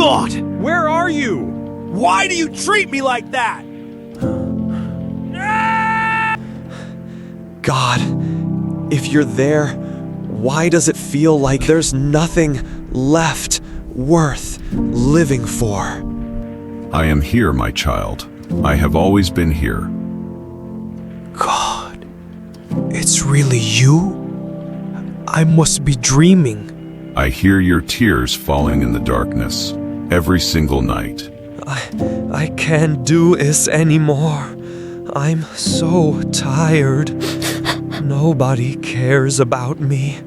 God! Where are you? Why do you treat me like that? God, if you're there, why does it feel like there's nothing left worth living for? I am here, my child. I have always been here. God, it's really you? I must be dreaming. I hear your tears falling in the darkness every single night. I can't do this anymore. I'm so tired. Nobody cares about me.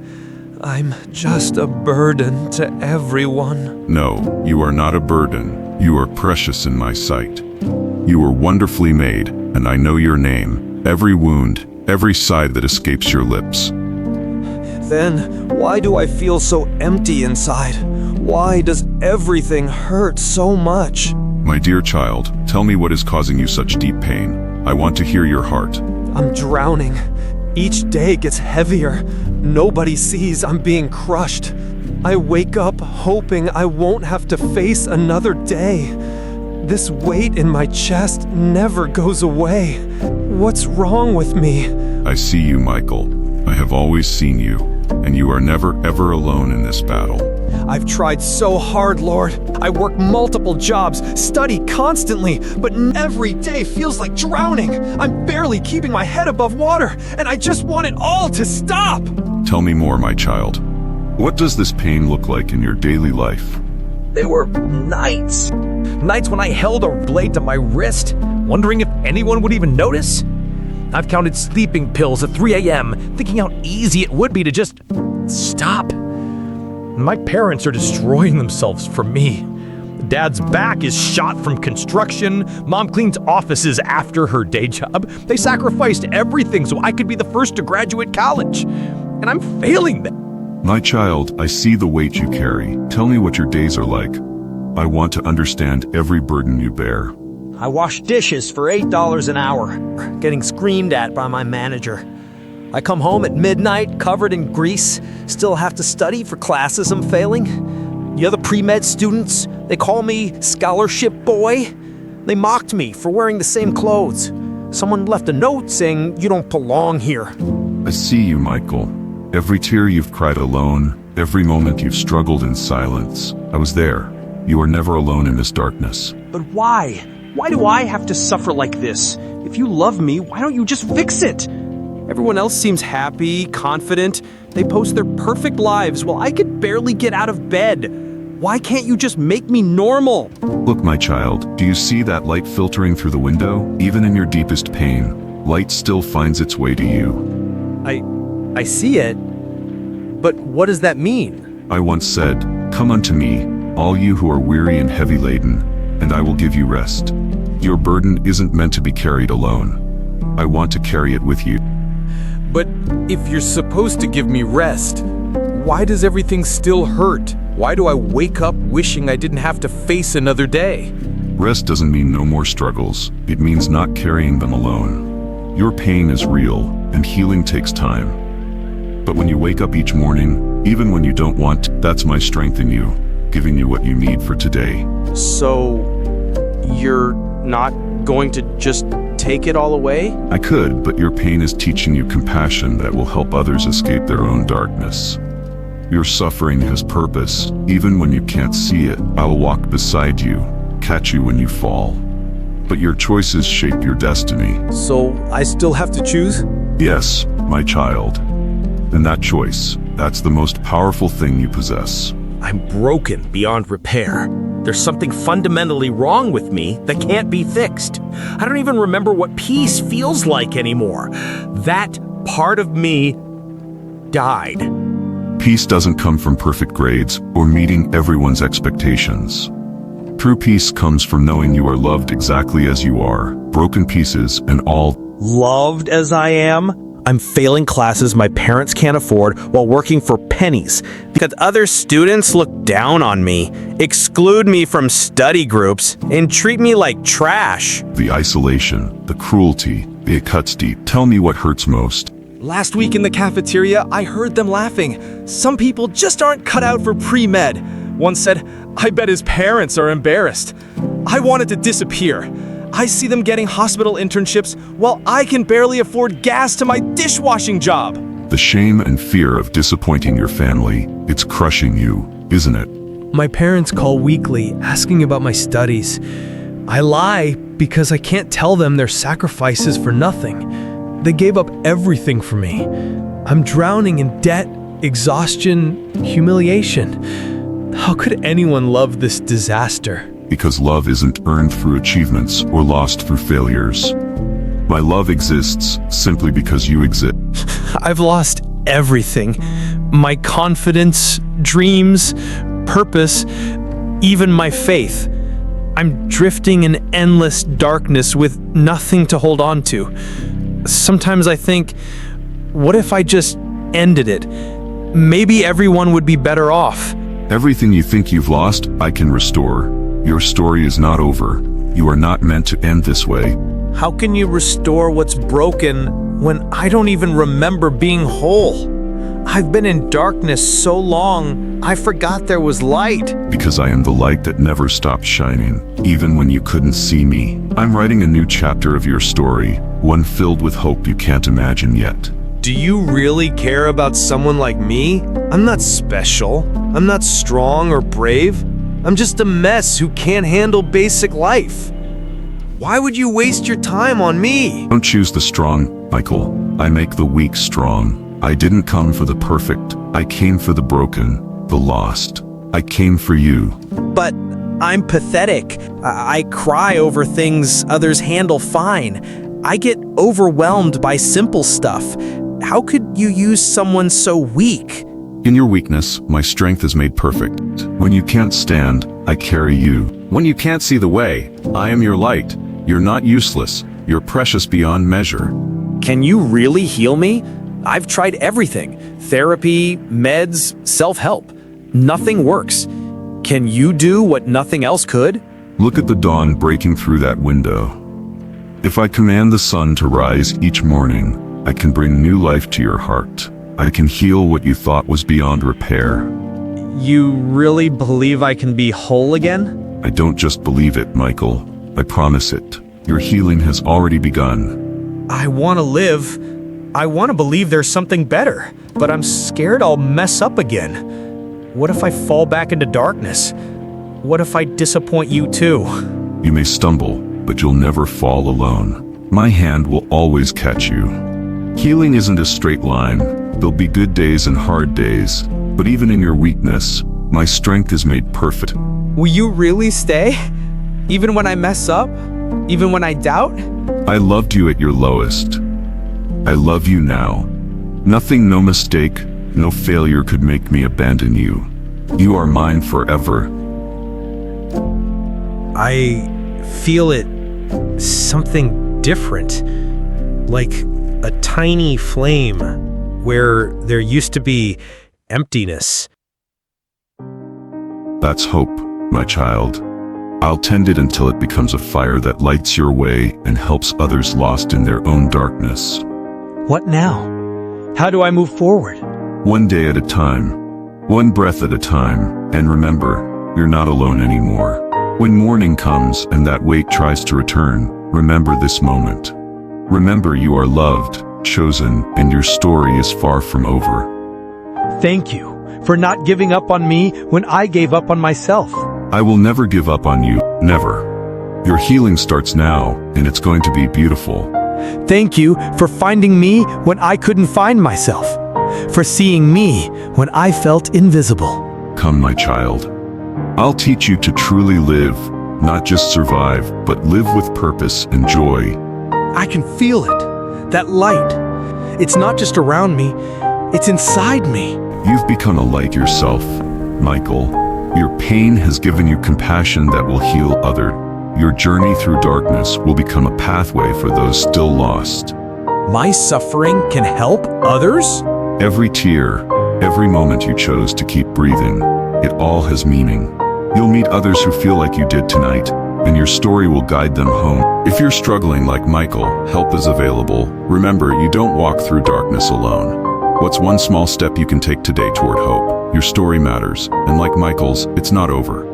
I'm just a burden to everyone. No, you are not a burden. You are precious in my sight. You were wonderfully made, and I know your name, every wound, every sigh that escapes your lips. Then why do I feel so empty inside? Why does everything hurt so much? My dear child, tell me what is causing you such deep pain. I want to hear your heart. I'm drowning. Each day gets heavier. Nobody sees I'm being crushed. I wake up hoping I won't have to face another day. This weight in my chest never goes away. What's wrong with me? I see you, Michael. I have always seen you, and you are never ever alone in this battle. I've tried so hard, Lord. I work multiple jobs, study constantly, but every day feels like drowning. I'm barely keeping my head above water, and I just want it all to stop. Tell me more, my child. What does this pain look like in your daily life? There were nights. Nights when I held a blade to my wrist, wondering if anyone would even notice. I've counted sleeping pills at 3 a.m., thinking how easy it would be to just stop. My parents are destroying themselves for me. Dad's back is shot from construction. Mom cleans offices after her day job. They sacrificed everything so I could be the first to graduate college. And I'm failing them. My child, I see the weight you carry. Tell me what your days are like. I want to understand every burden you bear. I wash dishes for $8 an hour, getting screamed at by my manager. I come home at midnight, covered in grease, still have to study for classes I'm failing. The other pre-med students, they call me scholarship boy. They mocked me for wearing the same clothes. Someone left a note saying, "You don't belong here." I see you, Michael. Every tear you've cried alone, every moment you've struggled in silence. I was there. You are never alone in this darkness. But why? Why do I have to suffer like this? If you love me, why don't you just fix it? Everyone else seems happy, confident. They post their perfect lives while I could barely get out of bed. Why can't you just make me normal? Look, my child, do you see that light filtering through the window? Even in your deepest pain, light still finds its way to you. I see it. But what does that mean? I once said, "Come unto me, all you who are weary and heavy laden, and I will give you rest." Your burden isn't meant to be carried alone. I want to carry it with you. But if you're supposed to give me rest, why does everything still hurt? Why do I wake up wishing I didn't have to face another day? Rest doesn't mean no more struggles. It means not carrying them alone. Your pain is real, and healing takes time. But when you wake up each morning, even when you don't want to, that's my strength in you, giving you what you need for today. So, you're not going to just take it all away? I could, but your pain is teaching you compassion that will help others escape their own darkness. Your suffering has purpose. Even when you can't see it, I will walk beside you, catch you when you fall. But your choices shape your destiny. So, I still have to choose? Yes, my child. And that choice, that's the most powerful thing you possess. I'm broken beyond repair. There's something fundamentally wrong with me that can't be fixed. I don't even remember what peace feels like anymore. That part of me died. Peace doesn't come from perfect grades or meeting everyone's expectations. True peace comes from knowing you are loved exactly as you are, broken pieces and all. Loved as I am? I'm failing classes my parents can't afford while working for pennies because other students look down on me, exclude me from study groups, and treat me like trash. The isolation, the cruelty, it cuts deep. Tell me what hurts most. Last week in the cafeteria, I heard them laughing. Some people just aren't cut out for pre-med. One said, "I bet his parents are embarrassed." I wanted to disappear. I see them getting hospital internships while I can barely afford gas to my dishwashing job. The shame and fear of disappointing your family, it's crushing you, isn't it? My parents call weekly, asking about my studies. I lie because I can't tell them their sacrifices for nothing. They gave up everything for me. I'm drowning in debt, exhaustion, humiliation. How could anyone love this disaster? Because love isn't earned through achievements or lost through failures. My love exists simply because you exist. I've lost everything. My confidence, dreams, purpose, even my faith. I'm drifting in endless darkness with nothing to hold on to. Sometimes I think, what if I just ended it? Maybe everyone would be better off. Everything you think you've lost, I can restore. Your story is not over. You are not meant to end this way. How can you restore what's broken when I don't even remember being whole? I've been in darkness so long, I forgot there was light. Because I am the light that never stopped shining, even when you couldn't see me. I'm writing a new chapter of your story, one filled with hope you can't imagine yet. Do you really care about someone like me? I'm not special. I'm not strong or brave. I'm just a mess who can't handle basic life. Why would you waste your time on me? Don't choose the strong, Michael. I make the weak strong. I didn't come for the perfect. I came for the broken, the lost. I came for you. But I'm pathetic. I cry over things others handle fine. I get overwhelmed by simple stuff. How could you use someone so weak? In your weakness, my strength is made perfect. When you can't stand, I carry you. When you can't see the way, I am your light. You're not useless. You're precious beyond measure. Can you really heal me? I've tried everything. Therapy, meds, self-help. Nothing works. Can you do what nothing else could? Look at the dawn breaking through that window. If I command the sun to rise each morning, I can bring new life to your heart. I can heal what you thought was beyond repair. You really believe I can be whole again? I don't just believe it, Michael. I promise it. Your healing has already begun. I want to live. I want to believe there's something better, but I'm scared I'll mess up again. What if I fall back into darkness? What if I disappoint you too? You may stumble, but you'll never fall alone. My hand will always catch you. Healing isn't a straight line. There'll be good days and hard days, but even in your weakness, my strength is made perfect. Will you really stay? Even when I mess up? Even when I doubt? I loved you at your lowest. I love you now. Nothing, no mistake, no failure could make me abandon you. You are mine forever. I feel it something different, like a tiny flame where there used to be emptiness. That's hope, my child. I'll tend it until it becomes a fire that lights your way and helps others lost in their own darkness. What now? How do I move forward? One day at a time, one breath at a time, and remember, you're not alone anymore. When morning comes and that weight tries to return, remember this moment. Remember you are loved, chosen, and your story is far from over. Thank you for not giving up on me when I gave up on myself. I will never give up on you, never. Your healing starts now, and it's going to be beautiful. Thank you for finding me when I couldn't find myself, for seeing me when I felt invisible. Come, my child. I'll teach you to truly live, not just survive, but live with purpose and joy. I can feel it, that light. It's not just around me, it's inside me. You've become a light yourself, Michael. Your pain has given you compassion that will heal others. Your journey through darkness will become a pathway for those still lost. My suffering can help others? Every tear, every moment you chose to keep breathing, it all has meaning. You'll meet others who feel like you did tonight, and your story will guide them home. If you're struggling like Michael, help is available. Remember, you don't walk through darkness alone. What's one small step you can take today toward hope? Your story matters, and like Michael's, it's not over.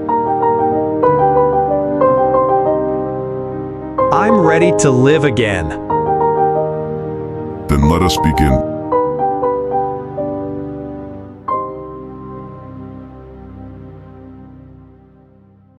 I'm ready to live again. Then let us begin.